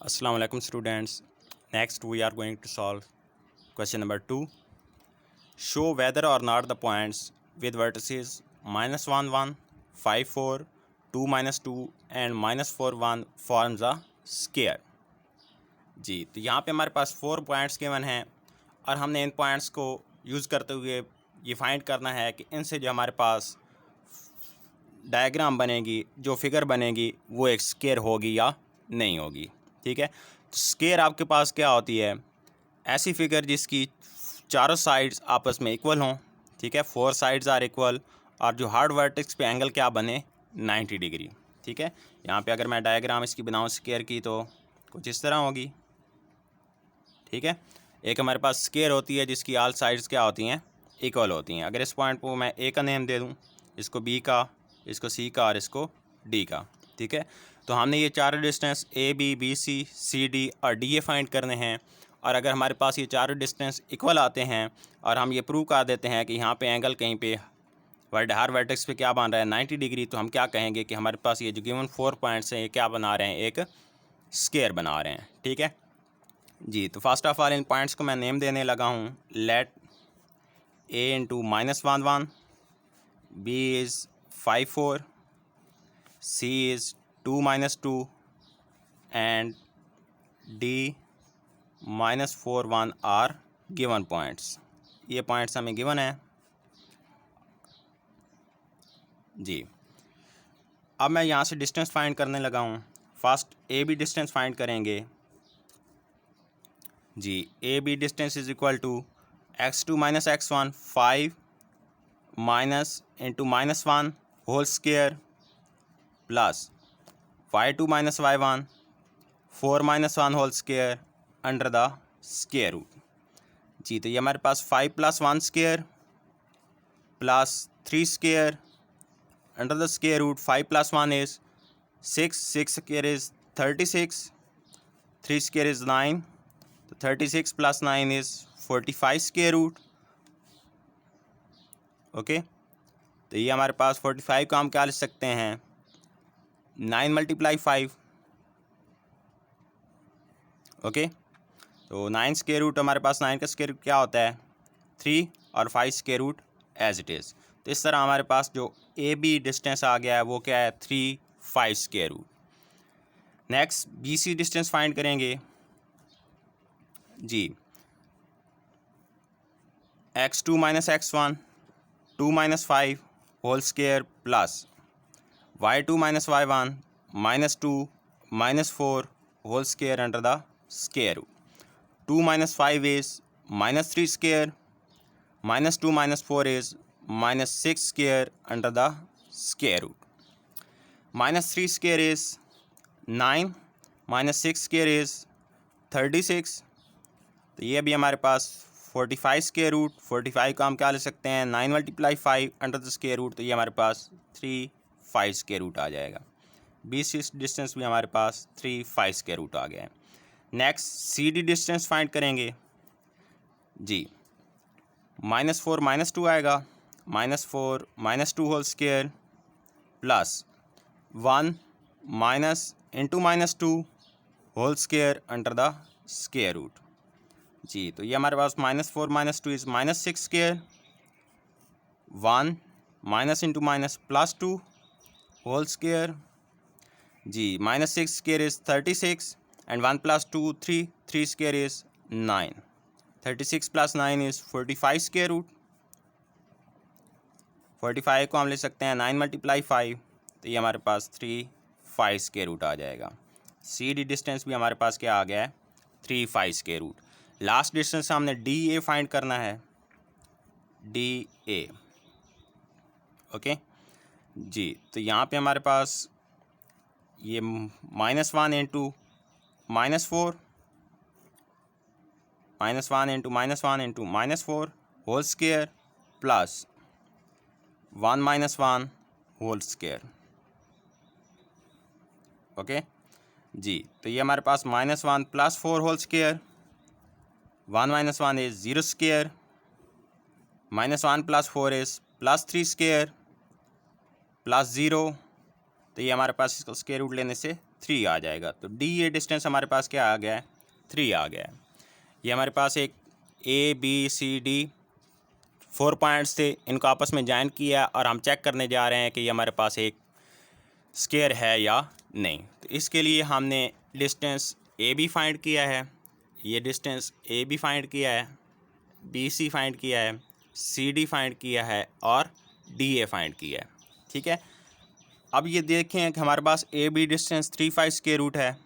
Assalamu alaikum students. Next we are going to solve question number 2. Show whether or not the points with vertices -1 1, 5 4, 2 -2 and -4 1 forms a square. जी, तो यहाँ पे हमारे पास 4 points given हैं और हमने इन points को यूज़ करते हुए ये फाइंड करना है कि इनसे जो हमारे पास डायग्राम बनेगी, जो फिगर बनेगी वो एक स्क्वायर होगी या नहीं होगी। ठीक है, तो स्क्वायर आपके पास क्या होती है? ऐसी फिगर जिसकी चारों साइड्स आपस में इक्वल हों। ठीक है, 4 साइड्स आर इक्वल और जो हार्ड वर्टेक्स पे एंगल क्या बने 90 डिग्री। ठीक है, यहाँ पे अगर मैं डायग्राम इसकी बनाऊँ स्क्वायर की तो कुछ इस तरह होगी। ठीक है, एक हमारे पास स्क्वायर होती है जिसकी ऑल साइड्स क्या होती हैं, इक्वल होती हैं। अगर इस पॉइंट को मैं ए का नेम दे दूँ, इसको बी का, इसको सी का और इसको डी का। ठीक है, तो हमने ये चारों distance A B B C C D और डी ए फाइंड करने हैं। और अगर हमारे पास ये चारों डिस्टेंस इक्वल आते हैं और हम ये प्रूव कर देते हैं कि यहाँ पे एंगल कहीं पे हर वर्टेक्स पे क्या बन रहा है 90 डिग्री, तो हम क्या कहेंगे कि हमारे पास ये जो गिवन 4 पॉइंट्स हैं ये क्या बना रहे हैं, एक स्क्वायर बना रहे हैं। ठीक है जी, तो फर्स्ट ऑफ ऑल इन पॉइंट्स को मैं नेम देने लगा हूँ। Let A into -1 1, B is 5 4, C is 2 -2 and D -4 1 are given points. ये पॉइंट्स हमें गिवन है जी। अब मैं यहाँ से डिस्टेंस फाइंड करने लगा हूँ। First A B distance find करेंगे जी। A B distance is equal to x2 - x1 5 minus into -1 whole square plus y2 - y1 4 - 1 whole square under the square root जी। तो ये हमारे पास 5 + 1 square plus 3 square under the square root. 5 + 1 is 6, 6 square is 36, 3 square is 9, तो 36 + 9 is 45 square root. Okay, तो ये हमारे पास 45 का हम क्या लिख सकते हैं, 9 × 5। ओके, तो 9 स्क्वायर रूट हमारे पास 9 का स्क्वायर रूट क्या होता है 3 और 5 square root as it is. तो इस तरह हमारे पास जो ए बी डिस्टेंस आ गया है वो क्या है 3 5 square root. Next B C distance find करेंगे जी। x2 - x1 2 - 5 whole square plus y2 - y1 -2 -4 whole square under the square root. 2 - 5 is -3 square, -2 - 4 is -6 square under the square root. -3 square is 9, -6 square is 36। तो ये भी हमारे पास 45 square root. 45 का हम क्या ले सकते हैं 9 × 5 अंडर द स्क्वायर रूट, तो ये हमारे पास 3 5 स्क्वायर रूट आ जाएगा। 20 डिस्टेंस भी हमारे पास 3 5 स्क्वायर रूट आ गया है। Next C D distance find करेंगे जी। -4 -2 आएगा, -4 -2 whole square plus 1 minus into -2 whole square under the square root जी। तो ये हमारे पास -4 -2 is -6 square, 1 minus into minus +2 whole square जी। -6 square is 36 and 1 + 2 3, 3 square is 9, 36 + 9 is 45 square root। 45 को हम ले सकते हैं 9 × 5, तो ये हमारे पास 3 5 स्क्वायर रूट आ जाएगा। सी डी डिस्टेंस भी हमारे पास क्या आ गया है 3 5 स्क्वायर रूट। लास्ट डिस्टेंस हमने डी ए फाइंड करना है, डी ए। ओके जी, तो यहाँ पे हमारे पास ये -1 × -4 -1 × -1 × -4 whole square plus 1 - 1 whole square. Okay जी, तो ये हमारे पास -1 + 4 whole square, 1 - 1 is 0 square, -1 + 4 is +3 square plus 0, तो ये हमारे पास इसका स्क्वायर रूट लेने से 3 आ जाएगा। तो डी ये डिस्टेंस हमारे पास क्या आ गया है, 3 आ गया है। ये हमारे पास एक ABCD 4 पॉइंट्स थे, इनको आपस में ज्वाइन किया और हम चेक करने जा रहे हैं कि ये हमारे पास एक स्क्वायर है या नहीं। तो इसके लिए हमने डिस्टेंस AB फाइंड किया है, ये डिस्टेंस AB फाइंड किया है, BC फाइंड किया है, CD फाइंड किया है और DA फाइंड किया है। ठीक है, अब ये देखें कि हमारे पास AB डिस्टेंस 3/5 स्क्वायर रूट है,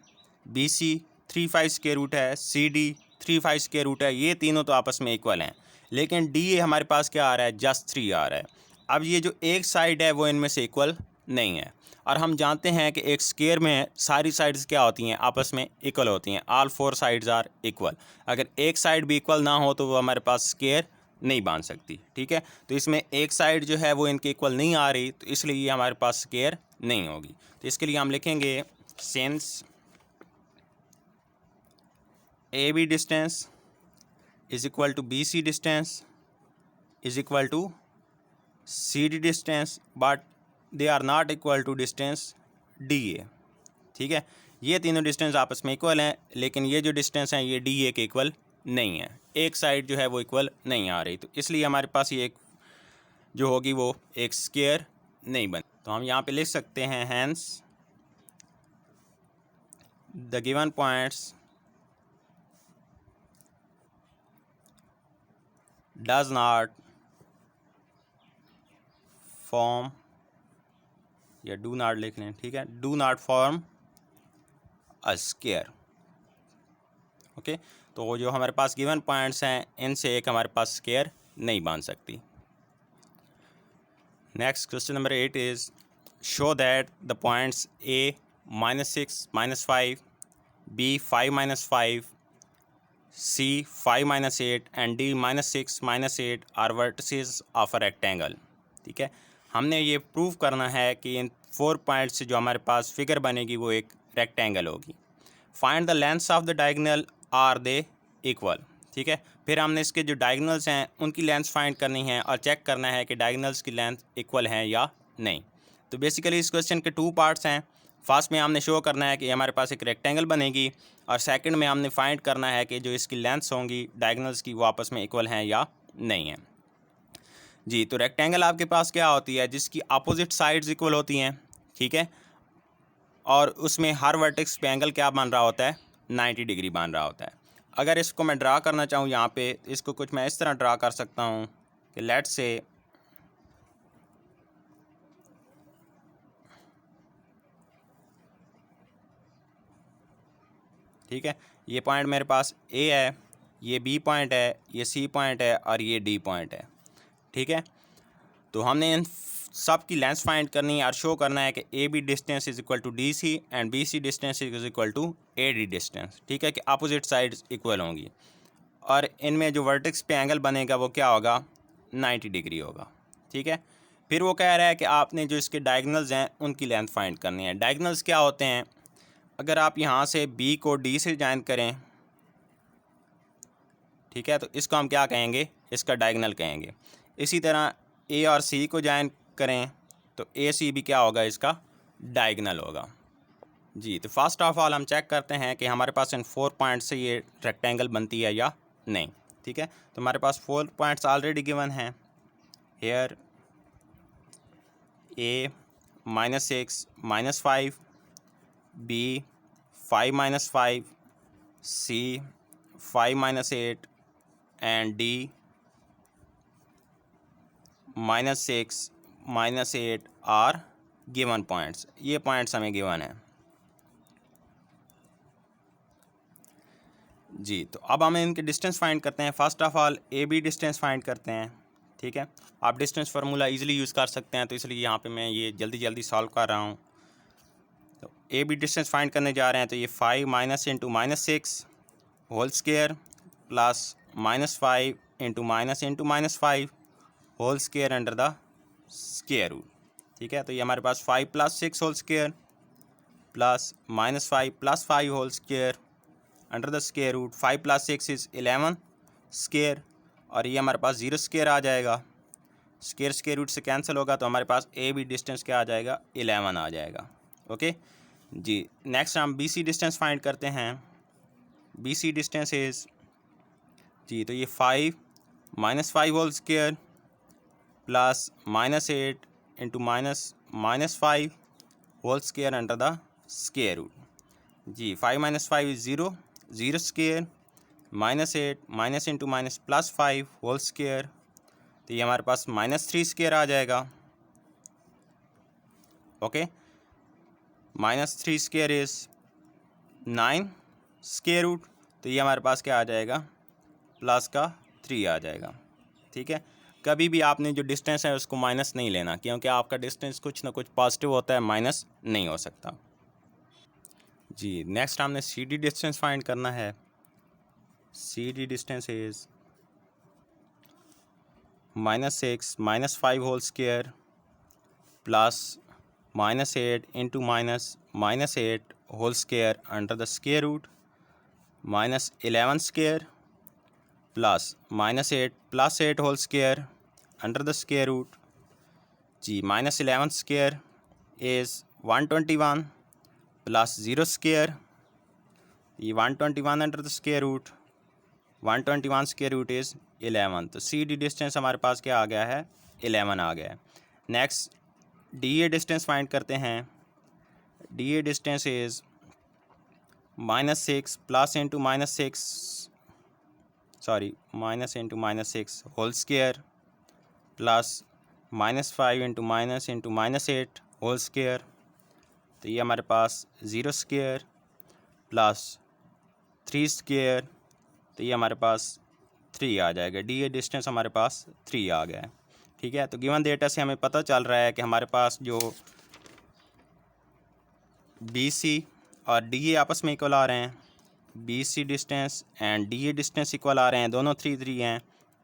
BC 3/5 स्क्वायर रूट है, CD 3/5 स्क्वायर रूट है, ये तीनों तो आपस में इक्वल हैं। लेकिन DA हमारे पास क्या आ रहा है, जस्ट 3 आ रहा है। अब ये जो एक साइड है वो इनमें से इक्वल नहीं है, और हम जानते हैं कि एक स्क्वायर में सारी साइड्स क्या होती हैं, आपस में इक्वल होती हैं। All 4 sides are equal. अगर एक साइड भी इक्वल ना हो तो वो हमारे पास स्क्वायर नहीं बन सकती। ठीक है, तो इसमें एक साइड जो है वो इनके इक्वल नहीं आ रही, तो इसलिए ये हमारे पास स्क्वायर नहीं होगी। तो इसके लिए हम लिखेंगे since AB distance is equal to BC distance is equal to CD distance, but they are not equal to distance DA। ठीक है, ये तीनों डिस्टेंस आपस में इक्वल हैं, लेकिन ये जो डिस्टेंस हैं ये DA के इक्वल नहीं है। एक साइड जो है वो इक्वल नहीं आ रही, तो इसलिए हमारे पास ये एक जो होगी वो एक स्क्वायर नहीं बन। तो हम यहाँ पे लिख सकते हैं hence the given points does not form, या डू नॉट लिख लें, ठीक है, do not form a square. Okay, तो जो हमारे पास गिवन पॉइंट्स हैं इनसे एक हमारे पास स्क्वायर नहीं बन सकती। Next question number 8 is show that the points A -6 -5, B 5 -5, C 5 -8 and D -6 -8 are vertices of a rectangle. ठीक है, हमने ये प्रूव करना है कि इन 4 पॉइंट से जो हमारे पास फिगर बनेगी वो एक रेक्टेंगल होगी। Find the lengths of the diagonal, are they equal. ठीक है, फिर हमने इसके जो डायगोनल्स हैं उनकी लेंथ फाइंड करनी है और चेक करना है कि डायगोनल्स की लेंथ इक्वल हैं या नहीं। तो बेसिकली इस क्वेश्चन के 2 पार्ट्स हैं। फर्स्ट में हमने शो करना है कि हमारे पास एक रेक्टेंगल बनेगी, और सेकंड में हमने फाइंड करना है कि जो इसकी लेंथ्स होंगी डायगोनल्स की वो आपस में इक्वल हैं या नहीं है। जी, तो रेक्टेंगल आपके पास क्या होती है, जिसकी अपोजिट साइड्स इक्वल होती हैं। ठीक है, और उसमें हर वर्टेक्स पे एंगल क्या बन रहा होता है, 90 डिग्री बन रहा होता है। अगर इसको मैं ड्रा करना चाहूँ यहाँ पे, इसको कुछ मैं इस तरह ड्रा कर सकता हूँ कि लेट्स से ठीक है, ये पॉइंट मेरे पास A है, ये B पॉइंट है, ये C पॉइंट है और ये D पॉइंट है। ठीक है, तो हमने इन सब की लेंथ फाइंड करनी है और शो करना है कि AB distance is equal to DC and BC distance is equal to AD distance. ठीक है, कि अपोजिट साइड्स इक्वल होंगी, और इनमें जो वर्टेक्स पे एंगल बनेगा वो क्या होगा, 90 डिग्री होगा। ठीक है, फिर वो कह रहा है कि आपने जो इसके डायगोनल्स हैं उनकी लेंथ फाइंड करनी है। डायगोनल्स क्या होते हैं, अगर आप यहाँ से B को D से ज्वाइन करें, ठीक है, तो इसको हम क्या कहेंगे, इसका डायगोनल कहेंगे। इसी तरह A और C को ज्वाइन करें तो AC भी क्या होगा, इसका डायगोनल होगा। जी, तो फर्स्ट ऑफ ऑल हम चेक करते हैं कि हमारे पास इन 4 पॉइंट से ये रेक्टेंगल बनती है या नहीं। ठीक है, तो हमारे पास 4 पॉइंट्स ऑलरेडी गिवन हैं। Here A -6 -5, B 5 -5, C 5 -8 and D -6 -8 are given points. ये पॉइंट्स हमें गिवन है। जी, तो अब हम इनके डिस्टेंस फाइंड करते हैं। First of all AB distance find करते हैं। ठीक है, आप डिस्टेंस फार्मूला इजीली यूज़ कर सकते हैं, तो इसलिए यहाँ पे मैं ये जल्दी जल्दी सॉल्व कर रहा हूँ। तो AB डिस्टेंस फाइंड करने जा रहे हैं, तो ये 5 - into -6 whole square plus -5 into -5 whole square under the square root. ठीक है, तो ये हमारे पास 5 + 6 whole square plus -5 + 5 whole square under the square root. 5 + 6 is 11 square, और ये हमारे पास 0 स्क्वायर आ जाएगा। स्क्वायर रूट से कैंसिल होगा, तो हमारे पास AB डिस्टेंस क्या आ जाएगा, 11 आ जाएगा। ओके, जी नेक्स्ट हम बी सी डिस्टेंस फाइंड करते हैं। बी सी डिस्टेंस इज़ जी, तो ये 5 -5 whole square plus -8 into -5 whole square under the square root. जी 5 - 5 is 0, 0 square -8 minus into minus plus 5 whole square, तो ये हमारे पास -3 स्क्वायर आ जाएगा। Okay, -3 square is 9 square root, तो ये हमारे पास क्या आ जाएगा, प्लस का 3 आ जाएगा। ठीक है, कभी भी आपने जो डिस्टेंस है उसको माइनस नहीं लेना, क्योंकि आपका डिस्टेंस कुछ ना कुछ पॉजिटिव होता है, माइनस नहीं हो सकता। जी नेक्स्ट हमने सी डी डिस्टेंस फाइंड करना है। C D distance is -6 -5 whole square plus -8 into -8 whole square under the square root -11 square plus -8 plus 8 whole square under the square root. जी -11 स्क्वायर इज़ 121 प्लस 0 स्क्वायर, ये 121 under the square root, 121 square root is 11। तो सी D distance हमारे पास क्या आ गया है, 11 आ गया है। Next D A distance find करते हैं। D A distance is -6 plus into minus into -6 whole square plus -5 into -8 whole square, तो ये हमारे पास 0 स्क्वायर प्लस 3 स्क्वायर, तो ये हमारे पास 3 आ जाएगा। डी ए डिस्टेंस हमारे पास 3 आ गया है। ठीक है, तो गिवन डेटा से हमें पता चल रहा है कि हमारे पास जो बी सी और डी ए आपस में इक्वल आ रहे हैं, B C distance and D A distance equal आ रहे हैं, दोनों 3 हैं।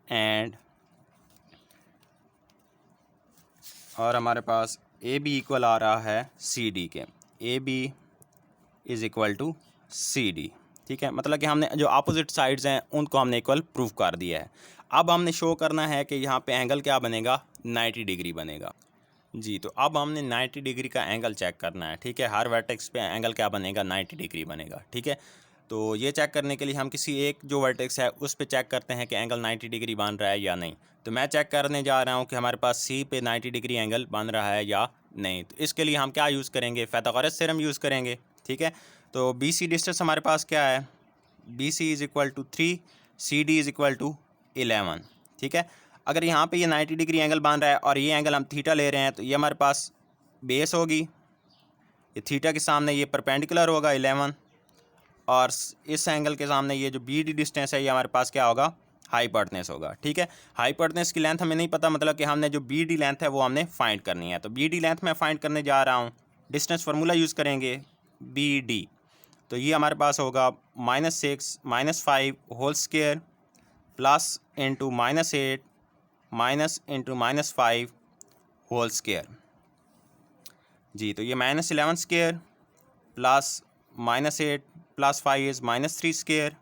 एंड और हमारे पास ए बी इक्वल आ रहा है सी डी के, A B is equal to C D. ठीक है, मतलब कि हमने जो अपोजिट साइड्स हैं उनको हमने इक्वल प्रूव कर दिया है। अब हमने शो करना है कि यहाँ पे एंगल क्या बनेगा, 90 डिग्री बनेगा। जी, तो अब हमने 90 डिग्री का एंगल चेक करना है। ठीक है, हर वर्टेक्स पे एंगल क्या बनेगा, 90 डिग्री बनेगा। ठीक है, तो ये चेक करने के लिए हम किसी एक जो वर्टेक्स है उस पे चेक करते हैं कि एंगल 90 डिग्री बन रहा है या नहीं। तो मैं चेक करने जा रहा हूँ कि हमारे पास सी पे 90 डिग्री एंगल बन रहा है या नहीं। तो इसके लिए हम क्या यूज़ करेंगे, पाइथागोरस थ्योरम यूज़ करेंगे। ठीक है, तो बी सी डिस्टेंस हमारे पास क्या है, B C is equal to 3, C D is equal to 11। ठीक है, अगर यहाँ पे ये 90 डिग्री एंगल बन रहा है और ये एंगल हम थीटा ले रहे हैं, तो ये हमारे पास बेस होगी, ये थीटा के सामने ये परपेंडिकुलर होगा 11, और इस एंगल के सामने ये जो बी डी डिस्टेंस है ये हमारे पास क्या होगा, हाइपोटेनस होगा। ठीक है, हाइपोटेनस की लेंथ हमें नहीं पता, मतलब कि हमने जो बी डी लेंथ है वो हमने फाइंड करनी है। तो बी डी लेंथ मैं फाइंड करने जा रहा हूँ, डिस्टेंस फार्मूला यूज़ करेंगे बी डी, तो ये हमारे पास होगा -6 -5 whole square plus into -8 minus into -5 whole square. जी, तो ये -11 square plus -8 plus 5 is -3 square,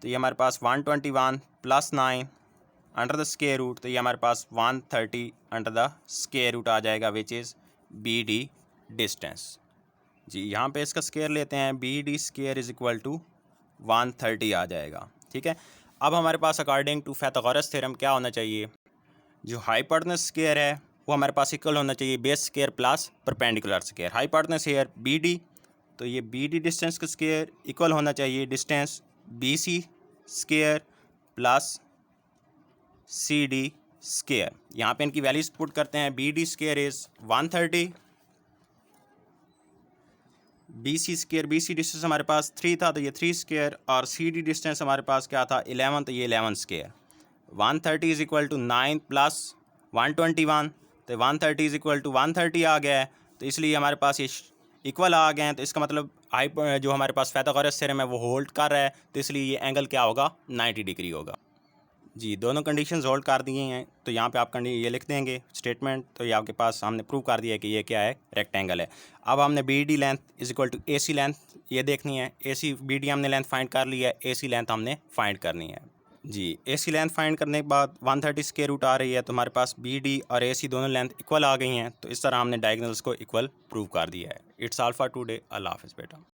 तो ये हमारे पास 121 plus 9 under the square root, तो ये हमारे पास 130 अंडर द स्क्वायर रूट आ जाएगा, विच इज़ बी डी डिस्टेंस। जी, यहाँ पे इसका स्क्वायर लेते हैं, B D square is equal to 130 आ जाएगा। ठीक है, अब हमारे पास अकॉर्डिंग टू पाइथागोरस थ्योरम क्या होना चाहिए, जो हाइपोटेनस स्क्वायर है वो हमारे पास इक्वल होना चाहिए base square plus perpendicular square. Hypotenuse here B D, तो ये बी डी डिस्टेंस का स्क्वायर इक्वल होना चाहिए distance B C square plus C D square. यहाँ पे इनकी वैल्यूज पुट करते हैं, B D square is 130, B C square, B C distance हमारे पास 3 था तो ये 3 स्क्वायर, और सी डी डिस्टेंस हमारे पास क्या था 11, तो ये 11 square. 130 is equal to 9 plus 121, तो 130 इज़ इक्वल टू 130 आ गया है, तो इसलिए हमारे पास ये इक्वल आ गए हैं। तो इसका मतलब जो हमारे पास पाइथागोरस थ्योरम है वो होल्ड कर रहा है, तो इसलिए ये एंगल क्या होगा, 90 डिग्री होगा। जी, दोनों कंडीशंस होल्ड कर दिए हैं, तो यहाँ पे आप ये लिख देंगे स्टेटमेंट, तो ये आपके पास हमने प्रूव कर दिया है कि ये क्या है, रेक्टेंगल है। अब हमने B D length is equal to A C length ये देखनी है, ए सी बी डी हमने लेंथ फाइंड कर ली है, ए सी लेंथ हमने फाइंड करनी है। जी, ए सी लेंथ फाइंड करने के बाद 130 स्क्वायर रूट आ रही है, तो हमारे पास बी डी और ए सी दोनों लेंथ इक्वल आ गई हैं, तो इस तरह हमने डायगोनल्स को इक्वल प्रूव कर दिया है। It's all for today. अल्लाह हाफ़िज़ बेटा।